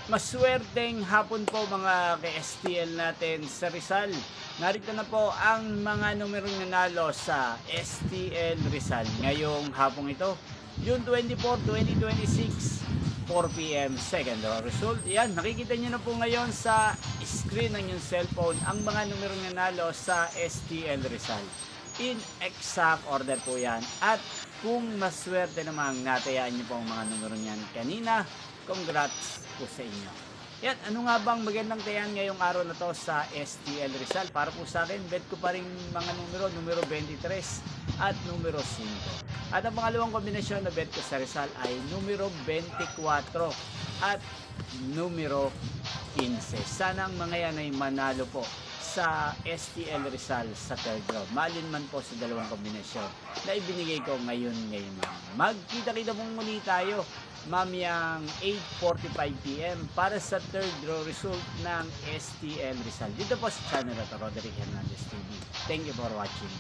Maswerteng hapon po mga ka-STL natin sa Rizal. Narito na po ang mga numerong nanalo sa STL Rizal ngayong hapong ito. June 24, 2026, 4 p.m. second row result. Yan, nakikita nyo na po ngayon sa screen ng yung cellphone ang mga numerong nanalo sa STL Rizal. In exact order po yan. At kung maswerte namang natayaan nyo po ang mga numero niyan kanina, congrats po sa inyo. Yan, ano nga bang magandang tayan ngayong araw na to sa STL Rizal? Para po sa akin, bet ko pa rin mga numero 23 at numero 5. At ang pangalawang kombinasyon na bet ko sa Rizal ay numero 24 at numero 15. Sana ang mga yan ay manalo po sa STL Rizal sa third row. Malin man po sa dalawang kombinasyon na ibinigay ko ngayon. Magkita-kita pong muli tayo mamayang 8:45 p.m. para sa third row result ng STL Rizal. Dito po sa channel at Roderick Hernandez TV. Thank you for watching.